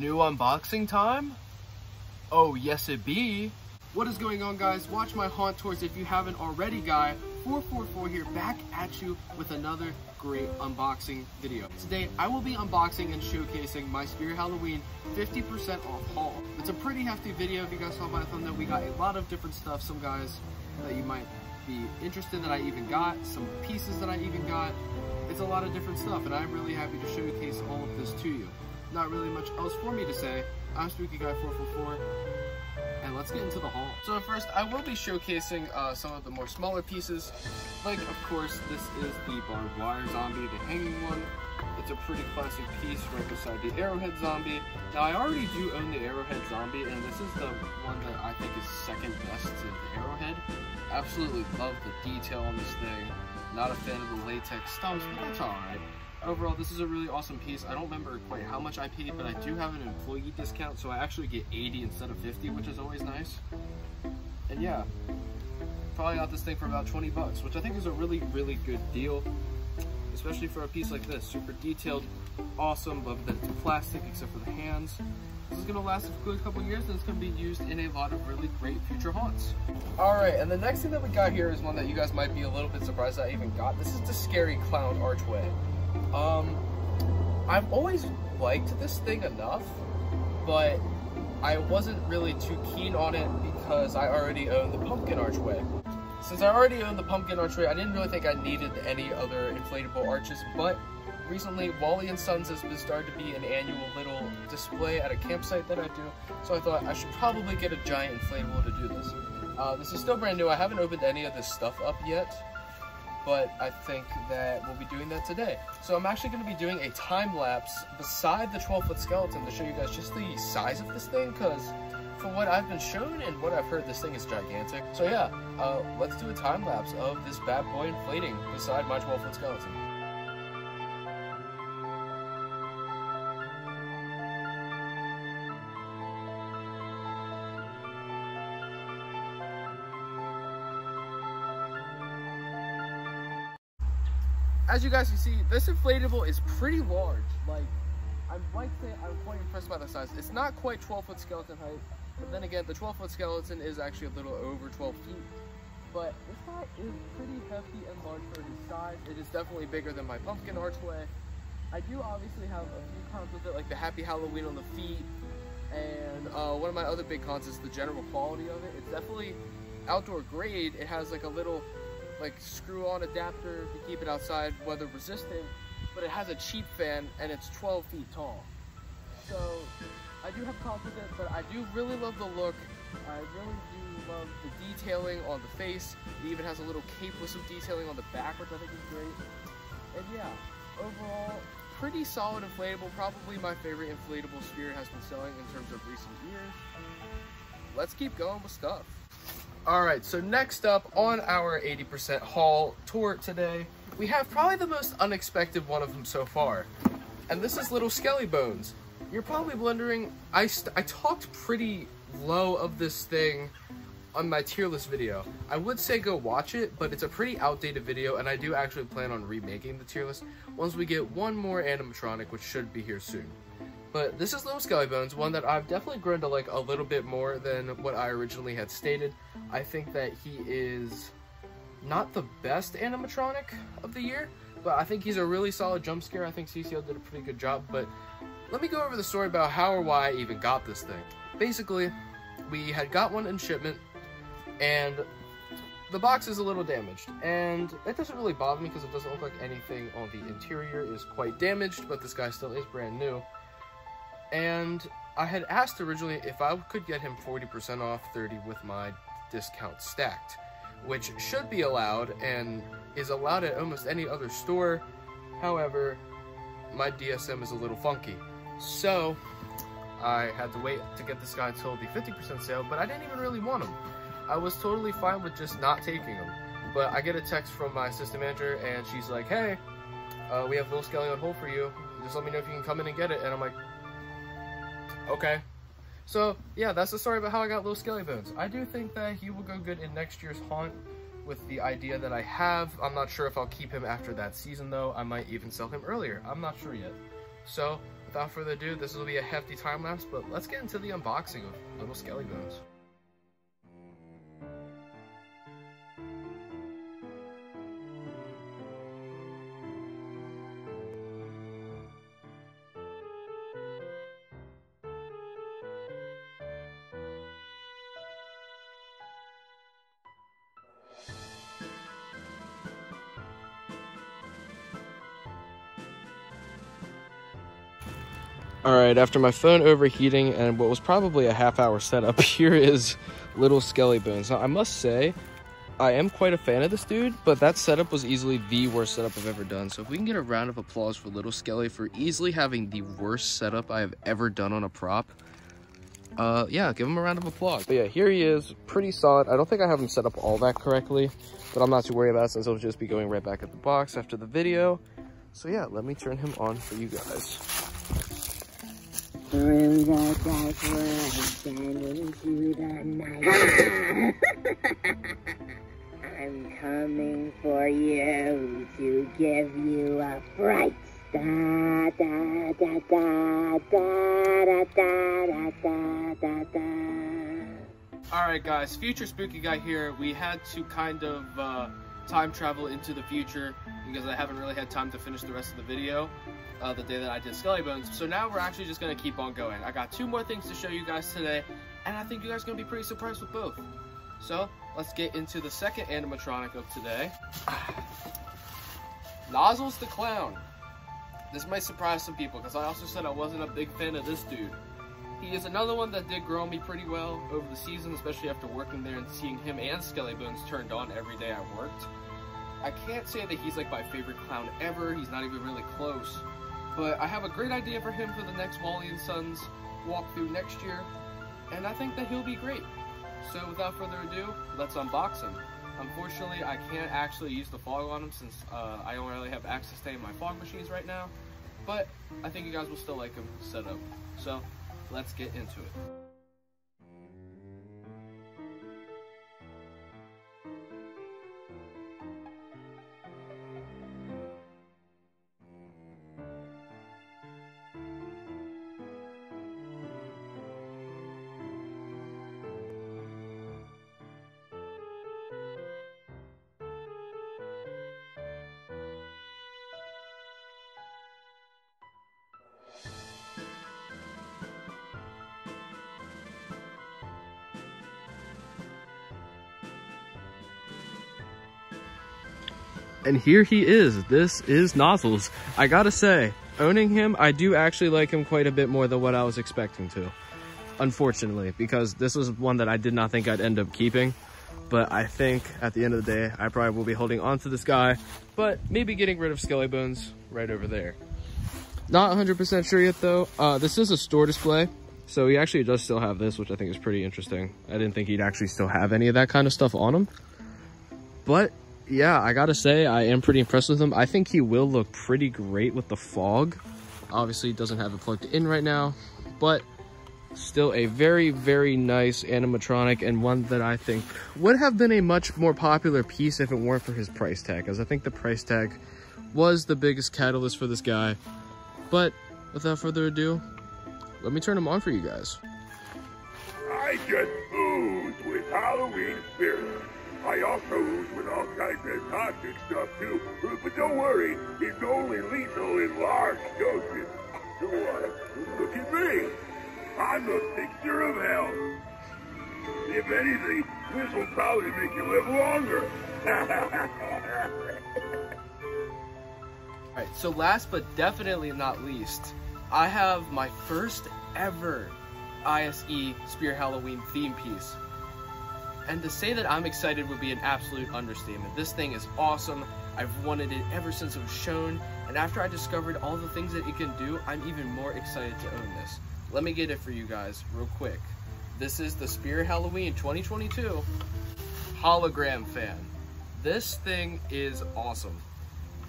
New unboxing time? Oh, yes it be. What is going on, guys? Watch my haunt tours if you haven't already, guy. 444 here, back at you with another great unboxing video. Today, I will be unboxing and showcasing my Spirit Halloween 50% off haul. It's a pretty hefty video. If you guys saw my thumbnail, we got a lot of different stuff. Some guys that you might be interested that I even got, some pieces that I even got. It's a lot of different stuff, and I'm really happy to showcase all of this to you. Not really much else for me to say. I'm Spooky Guy 444. And let's get into the haul. So first, I will be showcasing some of the more smaller pieces. Like, of course, this is the barbed wire zombie, the hanging one. It's a pretty classic piece right beside the arrowhead zombie. Now, I already do own the arrowhead zombie, and this is the one that I think is second best to the arrowhead. Absolutely love the detail on this thing. Not a fan of the latex stumps, but that's alright. Overall, this is a really awesome piece. I don't remember quite how much I paid, but I do have an employee discount, so I actually get 80 instead of 50, which is always nice. And yeah, probably got this thing for about 20 bucks, which I think is a really, really good deal, especially for a piece like this. Super detailed, awesome. Love that it's plastic except for the hands. This is gonna last a good couple years, and it's gonna be used in a lot of really great future haunts. All right, and the next thing that we got here is one that you guys might be a little bit surprised that I even got. This is the Scary Clown Archway. I've always liked this thing enough, but I wasn't really too keen on it because I already own the Pumpkin Archway. Since I already own the Pumpkin Archway, I didn't really think I needed any other inflatable arches, but recently Wally & Sons has been started to be an annual little display at a campsite that I do, so I thought I should probably get a giant inflatable to do this. This is still brand new. I haven't opened any of this stuff up yet, but I think that we'll be doing that today. So I'm actually going to be doing a time lapse beside the 12-foot skeleton to show you guys just the size of this thing, because from what I've been shown and what I've heard, this thing is gigantic. So yeah, let's do a time lapse of this bad boy inflating beside my 12-foot skeleton. As you guys can see, this inflatable is pretty large. Like, I might say I'm quite impressed by the size. It's not quite 12-foot skeleton height, but then again, the 12-foot skeleton is actually a little over 12 feet. But this guy is pretty hefty and large for his size. It is definitely bigger than my Pumpkin Archway. I do obviously have a few cons with it, like the Happy Halloween on the feet, and one of my other big cons is the general quality of it. It's definitely outdoor grade. It has like a little screw-on adapter to keep it outside weather resistant, but it has a cheap fan and it's 12 feet tall. So I do have cons with it, but I do really love the look. I really do love the detailing on the face. It even has a little cape with some detailing on the back, which I think is great. And yeah, overall, pretty solid inflatable. Probably my favorite inflatable Spirit has been selling in terms of recent years. Let's keep going with stuff. Alright, so next up on our 80% haul tour today, we have probably the most unexpected one of them so far. And this is Little Skelly Bones. You're probably wondering, I talked pretty low of this thing on my tier list video. I would say go watch it, but it's a pretty outdated video, and I do actually plan on remaking the tier list once we get one more animatronic, which should be here soon. But this is Little Skelly Bones, one that I've definitely grown to like a little bit more than what I originally had stated. I think that he is not the best animatronic of the year, but I think he's a really solid jump scare. I think CCL did a pretty good job, but let me go over the story about how or why I even got this thing. Basically, we had got one in shipment, and the box is a little damaged, and it doesn't really bother me because it doesn't look like anything on the interior is quite damaged, but this guy still is brand new. And I had asked originally if I could get him 40% off 30 with my discount stacked, which should be allowed and is allowed at almost any other store. However, my DSM is a little funky. So I had to wait to get this guy until the 50% sale, but I didn't even really want him. I was totally fine with just not taking him. But I get a text from my assistant manager and she's like, hey, we have Little Skelly on hold for you. Just let me know if you can come in and get it. And I'm like, okay. So yeah, that's the story about how I got Little Skelly Bones. I do think that he will go good in next year's haunt with the idea that I have. I'm not sure if I'll keep him after that season though. I might even sell him earlier. I'm not sure yet. So without further ado, this will be a hefty time lapse, but let's get into the unboxing of little Skelly Bones. Alright, after my phone overheating and what was probably a half-hour setup, here is little Skelly Bones. Now, I must say, I am quite a fan of this dude, but that setup was easily the worst setup I've ever done. So if we can get a round of applause for little Skelly for easily having the worst setup I have ever done on a prop, yeah, give him a round of applause. But yeah, here he is, pretty solid. I don't think I have him set up all that correctly, but I'm not too worried about it since I'll just be going right back at the box after the video. So yeah, let me turn him on for you guys. Through the dark woods and into the night, I'm coming for you to give you a fright. Da da da da da da da da da da. Alright guys, future spooky guy here. We had to kind of time travel into the future because I haven't really had time to finish the rest of the video. The day that I did Skelly Bones. So now we're actually just going to keep on going. I got 2 more things to show you guys today, and I think you guys are going to be pretty surprised with both. So let's get into the second animatronic of today. Nozzles the Clown. This might surprise some people because I also said I wasn't a big fan of this dude. He is another one that did grow on me pretty well over the season, especially after working there and seeing him and Skelly Bones turned on every day I worked. I can't say that he's like my favorite clown ever. He's not even really close. But I have a great idea for him for the next Wally and Sons walkthrough next year, and I think that he'll be great. So without further ado, let's unbox him. Unfortunately, I can't actually use the fog on him since I don't really have access to any of my fog machines right now, but I think you guys will still like him set up. So let's get into it. And here he is. This is Nozzles. I gotta say, owning him, I do actually like him quite a bit more than what I was expecting to. Unfortunately, because this was one that I did not think I'd end up keeping. But I think at the end of the day, I probably will be holding on to this guy, but maybe getting rid of Skelly Bones right over there. Not 100% sure yet though. This is a store display, so he actually does still have this, which I think is pretty interesting. I didn't think he'd actually still have any of that kind of stuff on him. But yeah, I gotta say, I am pretty impressed with him. I think he will look pretty great with the fog. Obviously, he doesn't have it plugged in right now, but still a very, very nice animatronic, and one that I think would have been a much more popular piece if it weren't for his price tag, as I think the price tag was the biggest catalyst for this guy. But without further ado, let me turn him on for you guys. I just ooze with Halloween spirit. I also ooze with all kinds of toxic stuff too, but don't worry, it's only lethal in large doses. Look at me, I'm a fixture of health. If anything, this will probably make you live longer. Alright, so last but definitely not least, I have my first ever ISE Spear Halloween theme piece. And to say that I'm excited would be an absolute understatement. This thing is awesome. I've wanted it ever since it was shown, and after I discovered all the things that it can do, I'm even more excited to own this. Let me get it for you guys real quick. This is the Spear Halloween 2022 Hologram Fan. This thing is awesome.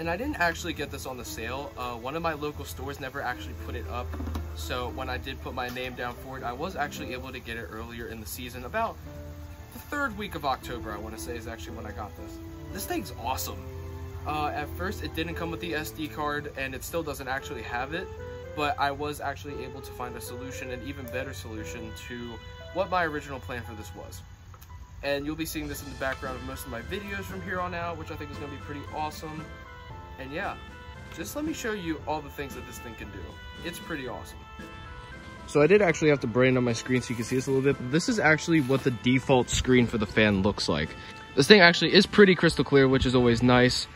And I didn't actually get this on the sale. One of my local stores never actually put it up. So when I did put my name down for it, I was actually able to get it earlier in the season. About the 3rd week of October, I want to say, is actually when I got this. This thing's awesome. At first, it didn't come with the SD card, and it still doesn't actually have it. but I was actually able to find a solution, an even better solution to what my original plan for this was. And you'll be seeing this in the background of most of my videos from here on out, which I think is going to be pretty awesome. And yeah, just let me show you all the things that this thing can do. It's pretty awesome. So I did actually have to brighten up my screen so you can see this a little bit, but this is actually what the default screen for the fan looks like. This thing actually is pretty crystal clear, which is always nice,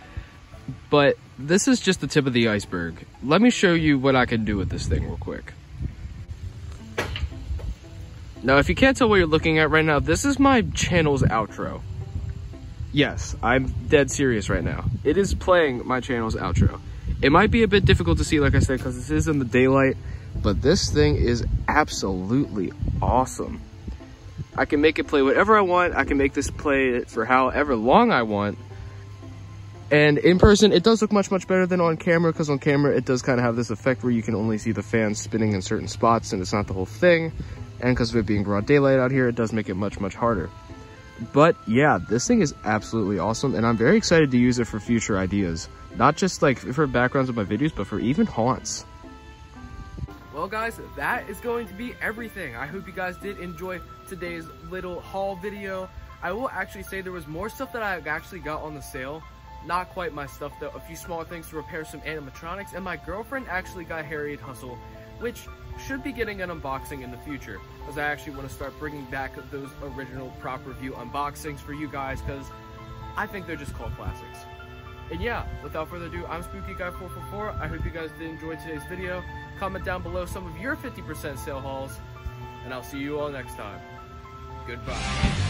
but this is just the tip of the iceberg. Let me show you what I can do with this thing real quick. Now, if you can't tell what you're looking at right now, this is my channel's outro. Yes, I'm dead serious right now. It is playing my channel's outro. It might be a bit difficult to see, like I said, because this is in the daylight, but this thing is absolutely awesome. I can make it play whatever I want. I can make this play it for however long I want. And in person, it does look much, much better than on camera, because on camera, it does kind of have this effect where you can only see the fan spinning in certain spots, and it's not the whole thing. And because of it being broad daylight out here, it does make it much, much harder. But yeah, this thing is absolutely awesome, and I'm very excited to use it for future ideas. Not just like for backgrounds of my videos, but for even haunts. Well guys, that is going to be everything. I hope you guys did enjoy today's little haul video. I will actually say there was more stuff that I actually got on the sale. Not quite my stuff though, a few small things to repair some animatronics, and my girlfriend actually got Harriet Hustle, which should be getting an unboxing in the future, as I actually want to start bringing back those original prop review unboxings for you guys, because I think they're just called classics. And yeah, without further ado, I'm Spooky Guy 444. I hope you guys did enjoy today's video. Comment down below some of your 50% sale hauls, and I'll see you all next time. Goodbye.